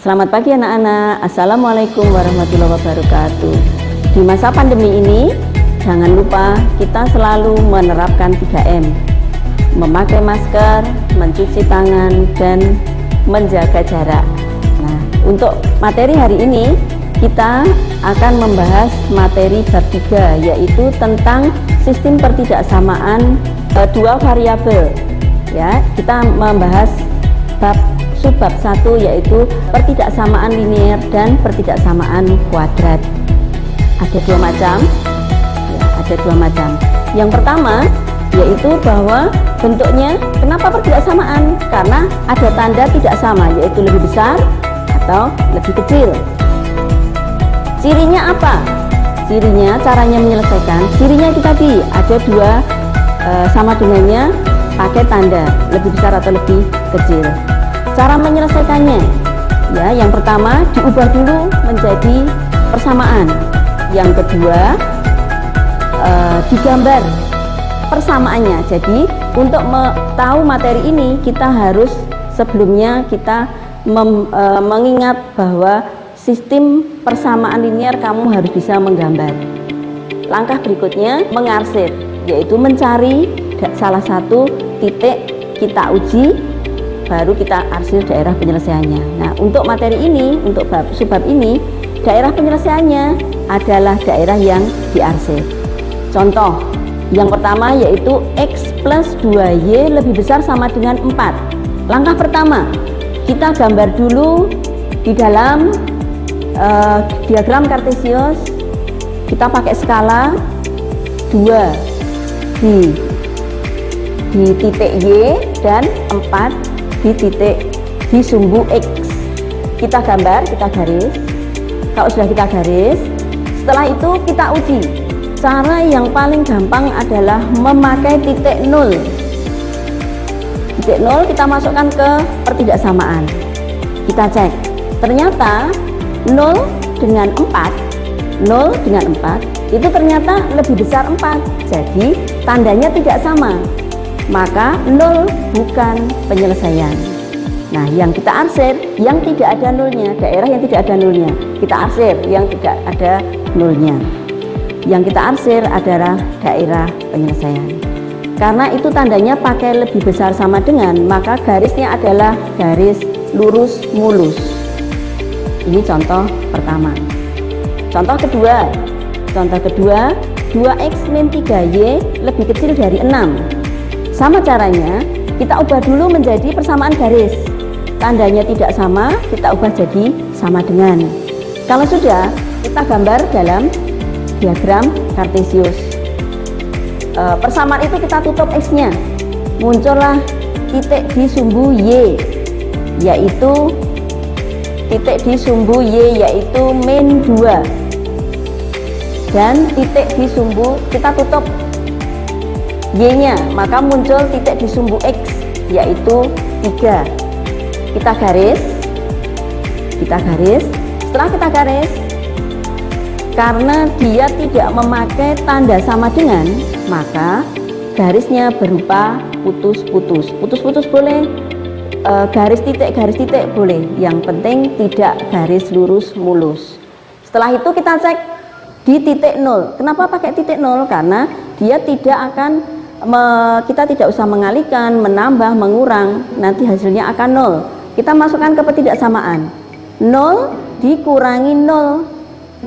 Selamat pagi anak-anak. Assalamualaikum warahmatullahi wabarakatuh. Di masa pandemi ini, jangan lupa kita selalu menerapkan 3M. Memakai masker, mencuci tangan, dan menjaga jarak. Nah, untuk materi hari ini, kita akan membahas materi bab 3, yaitu tentang sistem pertidaksamaan dua variabel. Ya, kita membahas subbab 1, yaitu pertidaksamaan linear dan pertidaksamaan kuadrat. Ada dua macam. Ya, ada dua macam. Yang pertama yaitu bahwa bentuknya, kenapa pertidaksamaan? Karena ada tanda tidak sama, yaitu lebih besar atau lebih kecil. Cirinya apa? Cirinya, caranya menyelesaikan. Cirinya itu tadi ada dua sama dengannya pakai tanda lebih besar atau lebih kecil. Cara menyelesaikannya, ya, yang pertama diubah dulu menjadi persamaan. Yang kedua digambar persamaannya. Jadi untuk tahu materi ini kita harus sebelumnya kita mengingat bahwa sistem persamaan linear kamu harus bisa menggambar. Langkah berikutnya mengarsir, yaitu mencari salah satu titik kita uji, baru kita arsir daerah penyelesaiannya. Nah, untuk materi ini, untuk subbab ini, daerah penyelesaiannya adalah daerah yang diarsir. Contoh, yang pertama yaitu X plus 2Y lebih besar sama dengan 4. Langkah pertama, kita gambar dulu di dalam diagram kartesius. Kita pakai skala 2 di titik Y dan 4 di sumbu X. Kita gambar, kita garis. Kalau sudah kita garis, setelah itu kita uji. Cara yang paling gampang adalah memakai titik 0. Titik 0 kita masukkan ke pertidaksamaan. Kita cek, ternyata 0 dengan 4 itu ternyata lebih besar 4. Jadi tandanya tidak sama, maka 0 bukan penyelesaian. Nah, yang kita arsir yang tidak ada nolnya, daerah yang tidak ada nolnya kita arsir, yang tidak ada nolnya yang kita arsir adalah daerah penyelesaian. Karena itu tandanya pakai lebih besar sama dengan, maka garisnya adalah garis lurus mulus. Ini contoh pertama. Contoh kedua, 2x min 3y lebih kecil dari 6. Sama caranya, kita ubah dulu menjadi persamaan garis. Tandanya tidak sama, kita ubah jadi sama dengan. Kalau sudah, kita gambar dalam diagram kartesius. Persamaan itu kita tutup X-nya. Muncullah titik di sumbu Y, yaitu titik di sumbu Y yaitu min 2. Dan titik di sumbu kita tutup Y-nya, maka muncul titik di sumbu X yaitu 3. Kita garis. Setelah kita garis, karena dia tidak memakai tanda sama dengan, maka garisnya berupa putus-putus. Putus-putus boleh, garis titik boleh. Yang penting tidak garis lurus mulus. Setelah itu kita cek di titik 0. Kenapa pakai titik 0? Karena dia tidak akan kita tidak usah mengalihkan, menambah, mengurang, nanti hasilnya akan 0. Kita masukkan ke pertidaksamaan. 0 dikurangi 0,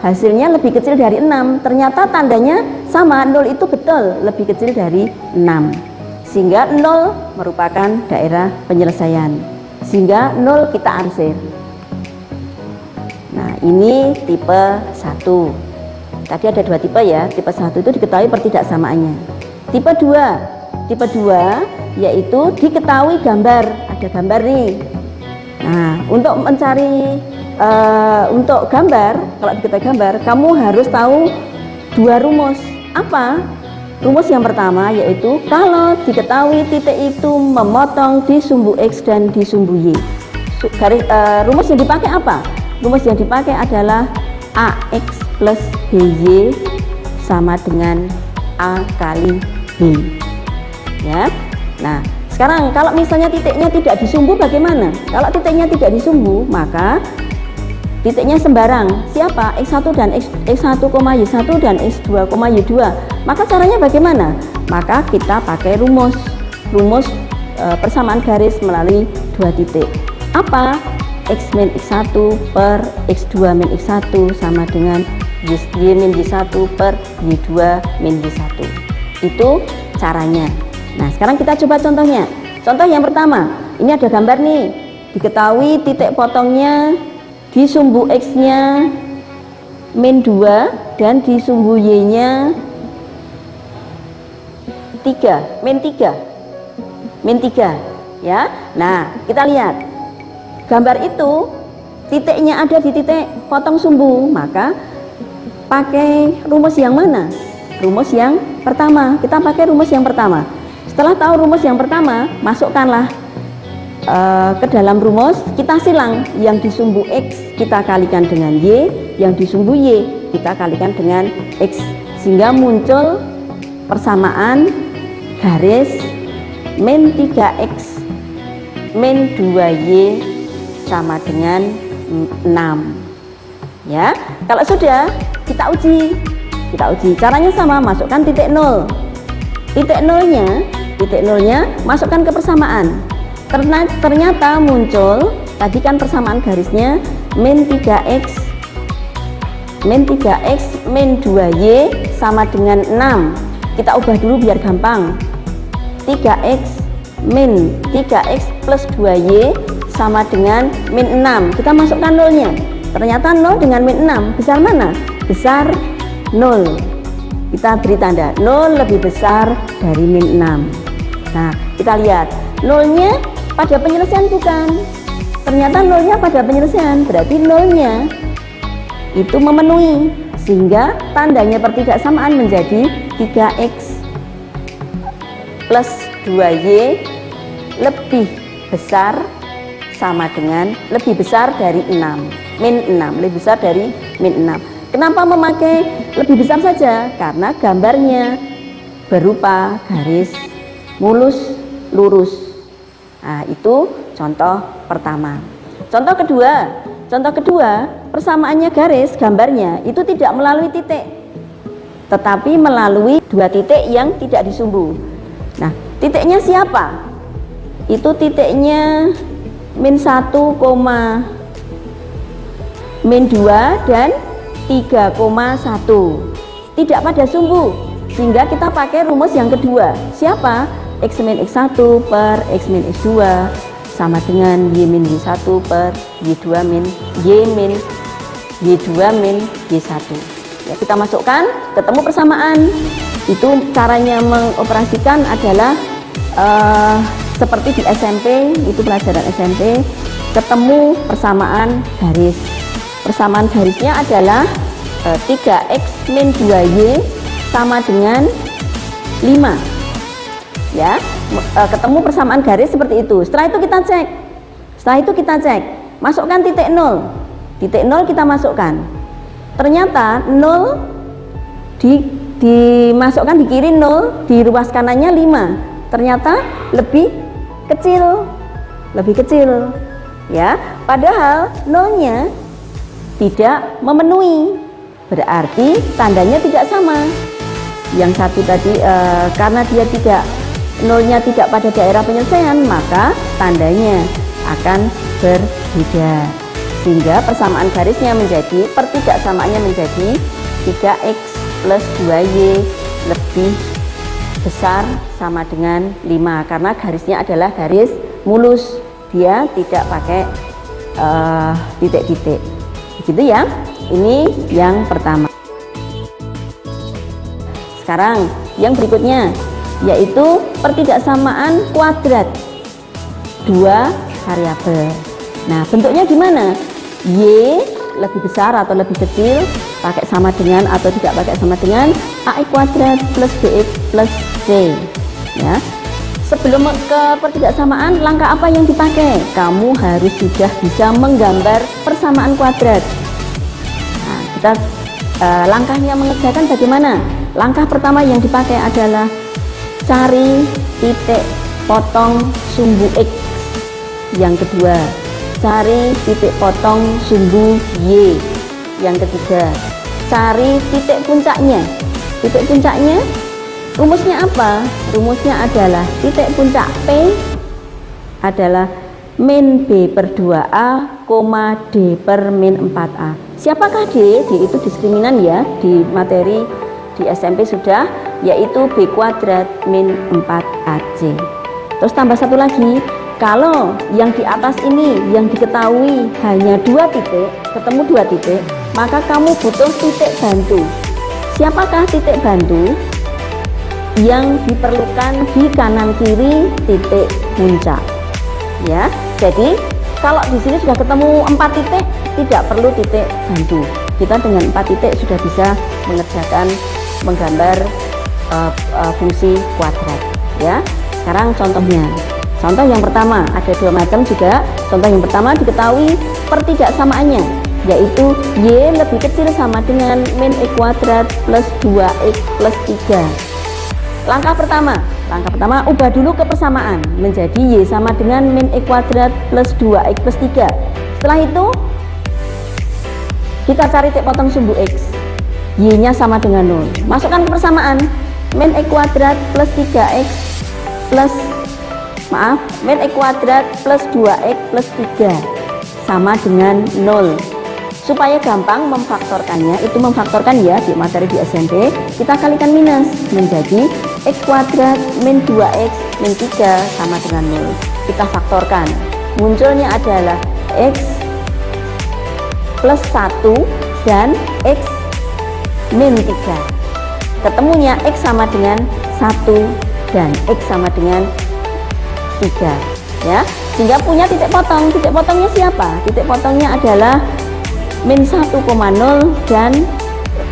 hasilnya lebih kecil dari 6. Ternyata tandanya sama, 0 itu betul lebih kecil dari 6. Sehingga 0 merupakan daerah penyelesaian. Sehingga 0 kita arsir. Nah, ini tipe 1. Tadi ada dua tipe ya. Tipe 1 itu diketahui pertidaksamaannya. Tipe 2 yaitu diketahui gambar. Ada gambar nih. Nah, untuk mencari untuk gambar, kalau diketahui gambar, kamu harus tahu dua rumus. Apa? Rumus yang pertama yaitu kalau diketahui titik itu memotong di sumbu X dan di sumbu Y. Rumus yang dipakai apa? Rumus yang dipakai adalah AX plus BY sama dengan A kali B. Ya. Nah, sekarang kalau misalnya titiknya tidak disumbu bagaimana? Kalau titiknya tidak disumbu, maka titiknya sembarang. Siapa? X1 dan X1, Y1 dan X2, Y2. Maka caranya bagaimana? Maka kita pakai rumus persamaan garis melalui dua titik. Apa? X min X1 per X2 min X1 sama dengan Y min Y1 per Y2 min Y1. Itu caranya. Nah, sekarang kita coba contohnya. Contoh yang pertama, ini ada gambar nih. Diketahui titik potongnya di sumbu X-nya min 2 dan di sumbu Y-nya 3, min 3 ya. Nah, kita lihat gambar itu titiknya ada di titik potong sumbu, maka pakai rumus yang mana? Rumus yang pertama. Kita pakai rumus yang pertama. Setelah tahu rumus yang pertama, masukkanlah ke dalam rumus, kita silang yang di sumbu X kita kalikan dengan Y, yang di sumbu Y kita kalikan dengan X, sehingga muncul persamaan garis min 3X min 2Y sama dengan 6 ya. Kalau sudah, kita uji. Caranya sama, masukkan titik 0. Titik nolnya masukkan ke persamaan. Ternyata muncul, tadi kan persamaan garisnya min 3X min 2Y sama dengan 6. Kita ubah dulu biar gampang. 3X min 3X plus 2Y sama dengan min 6. Kita masukkan nolnya. Ternyata 0 dengan min 6 besar mana? Besar 0. Kita beri tanda 0 lebih besar dari min 6. Nah, kita lihat nolnya pada penyelesaian bukan? Ternyata nolnya pada penyelesaian, berarti nolnya itu memenuhi, sehingga tandanya pertidaksamaan menjadi 3X plus 2Y lebih besar sama dengan lebih besar dari 6, min 6, lebih besar dari min 6. Kenapa memakai lebih besar saja? Karena gambarnya berupa garis mulus lurus. Nah, itu contoh pertama. Contoh kedua, persamaannya garis gambarnya itu tidak melalui titik, tetapi melalui dua titik yang tidak disumbu. Nah, titiknya siapa? Itu titiknya min 1, min 2 dan 3,1. Tidak pada sumbu, sehingga kita pakai rumus yang kedua. Siapa? X min X1 per X min X2 sama dengan Y min Y1 per Y2 min Y2 min Y1 ya. Kita masukkan, ketemu persamaan. Itu caranya mengoperasikan adalah seperti di SMP, itu pelajaran SMP, ketemu persamaan garis. Persamaan garisnya adalah 3X min 2Y sama dengan 5 ya. Ketemu persamaan garis seperti itu. Setelah itu kita cek, masukkan titik 0. Titik 0 kita masukkan. Ternyata 0 dimasukkan di kiri 0, di ruas kanannya 5. Ternyata lebih kecil ya. Padahal nolnya tidak memenuhi, berarti tandanya tidak sama. Yang satu tadi karena dia nolnya tidak pada daerah penyelesaian, maka tandanya akan berbeda, sehingga persamaan garisnya menjadi, pertidaksamaannya menjadi 3X plus 2Y lebih besar sama dengan 5, karena garisnya adalah garis mulus, dia tidak pakai titik-titik. Begitu ya. Ini yang pertama. Sekarang yang berikutnya, yaitu pertidaksamaan kuadrat dua variabel. Nah, bentuknya gimana? Y lebih besar atau lebih kecil, pakai sama dengan atau tidak pakai sama dengan AX kuadrat plus BX plus C ya. Sebelum ke pertidaksamaan, langkah apa yang dipakai? Kamu harus sudah bisa menggambar persamaan kuadrat. Nah, kita langkahnya mengerjakan bagaimana? Langkah pertama yang dipakai adalah cari titik potong sumbu X. Yang kedua, cari titik potong sumbu Y. Yang ketiga, cari titik puncaknya. Titik puncaknya, rumusnya apa? Rumusnya adalah titik puncak P adalah min B per 2A, D per min 4A. Siapakah D? D itu diskriminan ya, di materi di SMP sudah, yaitu B kuadrat min 4AC. Terus tambah satu lagi, kalau yang di atas ini yang diketahui hanya 2 titik, ketemu 2 titik, maka kamu butuh titik bantu. Siapakah titik bantu? Yang diperlukan di kanan kiri titik puncak. Ya, jadi kalau di sini sudah ketemu 4 titik, tidak perlu titik bantu. Kita dengan 4 titik sudah bisa mengerjakan menggambar fungsi kuadrat. Ya, sekarang contohnya. Contoh yang pertama, ada 2 macam juga. Contoh yang pertama diketahui pertidaksamaannya, yaitu Y lebih kecil sama dengan min X kuadrat plus 2X plus 3. Langkah pertama, ubah dulu ke persamaan menjadi Y sama dengan min X kuadrat plus 2X plus 3. Setelah itu kita cari titik potong sumbu X, Y nya sama dengan 0. Masukkan ke persamaan, min X kuadrat plus 3X plus min X kuadrat plus 2X plus 3 sama dengan 0. Supaya gampang memfaktorkannya, itu memfaktorkan ya di materi di SMP, kita kalikan minus menjadi X kuadrat min 2X min 3 sama dengan 0. Kita faktorkan, munculnya adalah X plus 1 dan X min 3. Ketemunya X sama dengan 1 dan X sama dengan 3 ya, sehingga punya titik potong. Titik potongnya siapa? Titik potongnya adalah min 1,0 dan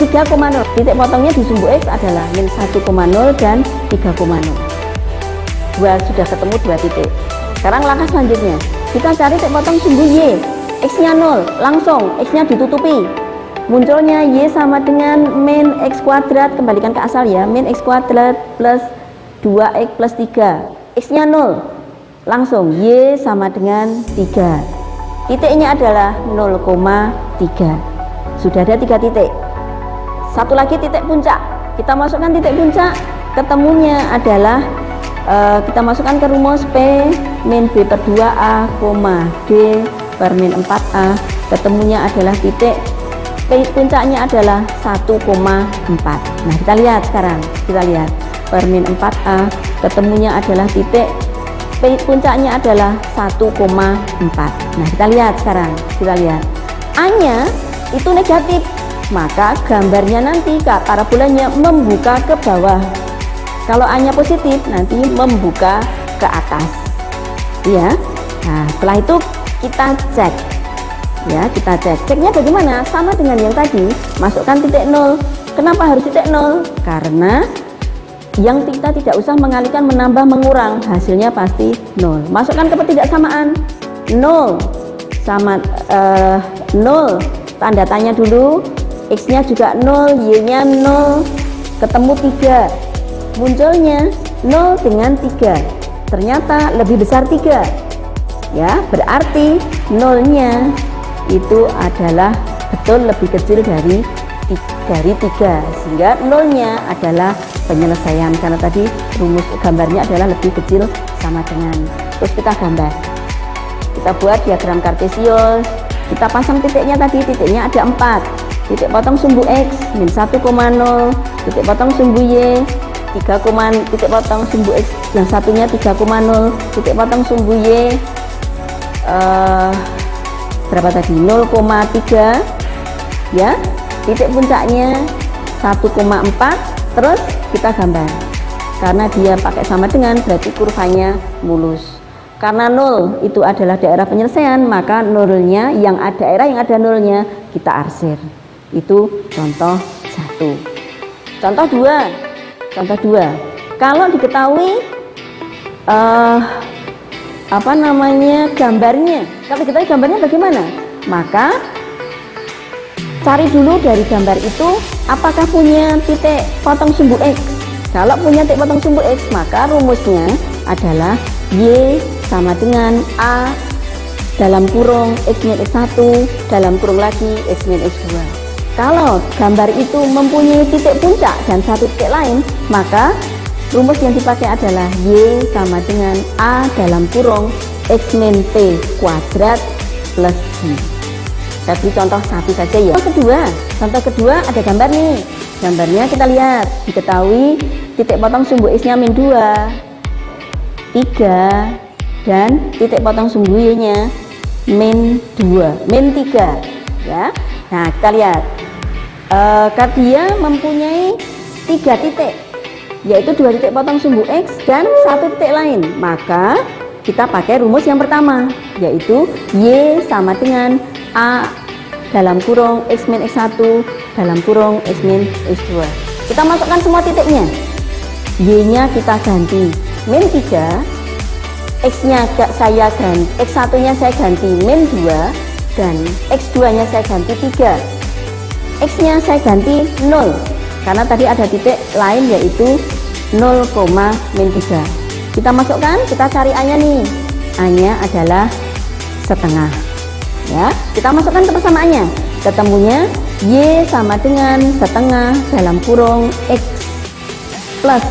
3,0. Titik potongnya di sumbu X adalah min 1,0 dan 3,0. Sudah ketemu 2 titik. Sekarang langkah selanjutnya, kita cari titik potong sumbu Y. X nya 0, langsung X nya ditutupi. Munculnya Y sama dengan min X kuadrat, kembalikan ke asal ya, min X kuadrat plus 2X plus 3. X nya 0, langsung Y sama dengan 3. Titiknya adalah 0,3. Sudah ada 3 titik. Satu lagi titik puncak. Kita masukkan titik puncak. Ketemunya adalah kita masukkan ke rumus P min B per 2A, D per min 4A. Ketemunya adalah titik puncaknya adalah 1,4. Nah, kita lihat sekarang. Kita lihat per min 4A. Ketemunya adalah titik puncaknya adalah 1,4. Nah, kita lihat sekarang. Kita lihat A-nya itu negatif, maka gambarnya nanti parabolanya membuka ke bawah. Kalau A-nya positif, nanti membuka ke atas. Ya. Nah, setelah itu kita cek. Ya, kita cek. Ceknya bagaimana? Sama dengan yang tadi, masukkan titik 0. Kenapa harus titik 0? Karena yang kita tidak usah mengalihkan, menambah, mengurang, hasilnya pasti 0. Masukkan ke pertidaksamaan, 0 sama 0, tanda tanya dulu, X nya juga 0, Y nya 0, ketemu 3, munculnya 0 dengan 3, ternyata lebih besar 3 ya, berarti 0 nya itu adalah betul lebih kecil dari 3, sehingga 0 nya adalah penyelesaian, karena tadi rumus gambarnya adalah lebih kecil sama dengan. Terus kita gambar, kita buat diagram kartesius, kita pasang titiknya tadi, titiknya ada 4. Titik potong sumbu X min 1,0, titik potong sumbu Y 3, titik potong sumbu X yang satunya 3,0, titik potong sumbu Y berapa tadi, 0,3 ya, titik puncaknya 1,4. Terus kita gambar, karena dia pakai sama dengan, berarti kurvanya mulus. Karena 0 itu adalah daerah penyelesaian, maka nolnya daerah yang ada nolnya kita arsir. Itu contoh 1. Contoh 2. Kalau diketahui gambarnya, kalau diketahui gambarnya bagaimana, maka cari dulu dari gambar itu apakah punya titik potong sumbu X. Kalau punya titik potong sumbu X, maka rumusnya adalah Y sama dengan A dalam kurung X min X1 dalam kurung lagi X min X2. Kalau gambar itu mempunyai titik puncak dan satu titik lain, maka rumus yang dipakai adalah Y sama dengan A dalam kurung X min P kuadrat plus G. Saya beri contoh satu saja ya. Contoh kedua ada gambar nih. Gambarnya kita lihat, diketahui titik potong sumbu X nya min 2, 3, dan titik potong sumbu Y nya min 2, min 3 ya. Nah kita lihat, dia mempunyai 3 titik, yaitu 2 titik potong sumbu X dan 1 titik lain. Maka kita pakai rumus yang pertama, yaitu Y sama dengan A dalam kurung X min X1 dalam kurung X min X2. Kita masukkan semua titiknya. Y nya kita ganti min 3, X nya X1 nya saya ganti min 2, dan X2 nya saya ganti 3. X nya saya ganti 0 karena tadi ada titik lain yaitu 0, min 3. Kita masukkan, kita cari A nya nih. A nya adalah setengah ya. Kita masukkan ke persamaannya, ketemunya Y sama dengan setengah dalam kurung X plus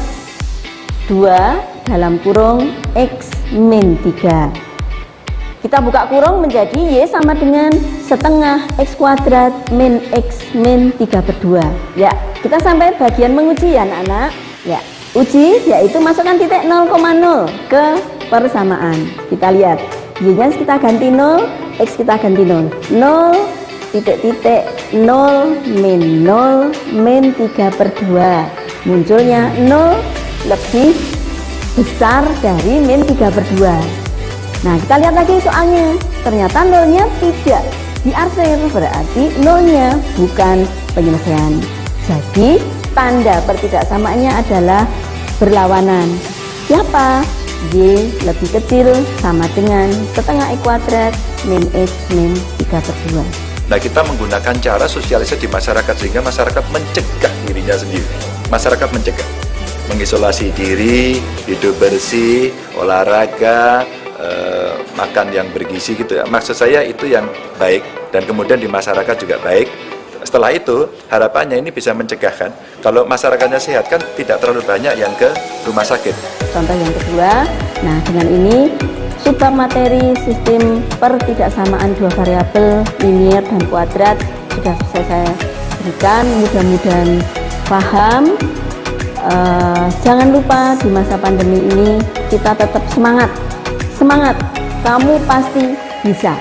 2 dalam kurung X min 3. Kita buka kurung menjadi Y sama dengan setengah X kuadrat min X min 3/2 ya. Kita sampai bagian menguji ya anak-anak ya. Uji yaitu masukkan titik 0,0 ke persamaan. Kita lihat, Y nya kita ganti 0, X kita ganti 0, 0 titik-titik 0 min 0 min 3/2. Munculnya 0 lebih besar dari min 3/2. Nah kita lihat lagi soalnya, ternyata nolnya tidak diarsir, berarti nolnya bukan penyelesaian. Jadi tanda pertidaksamaannya adalah berlawanan. Siapa? Y lebih kecil sama dengan setengah X kuadrat min X min 3/2. Nah, kita menggunakan cara sosialisasi di masyarakat sehingga masyarakat mencegah dirinya sendiri. Masyarakat mencegah, mengisolasi diri, hidup bersih, olahraga, makan yang bergizi gitu ya. Maksud saya itu yang baik, dan kemudian di masyarakat juga baik. Setelah itu harapannya ini bisa mencegahkan kalau masyarakatnya sehat kan tidak terlalu banyak yang ke rumah sakit. Contoh yang kedua, nah dengan ini subbab materi sistem pertidaksamaan dua variabel linier dan kuadrat sudah selesai saya berikan. Mudah-mudahan paham. Jangan lupa di masa pandemi ini kita tetap semangat, kamu pasti bisa.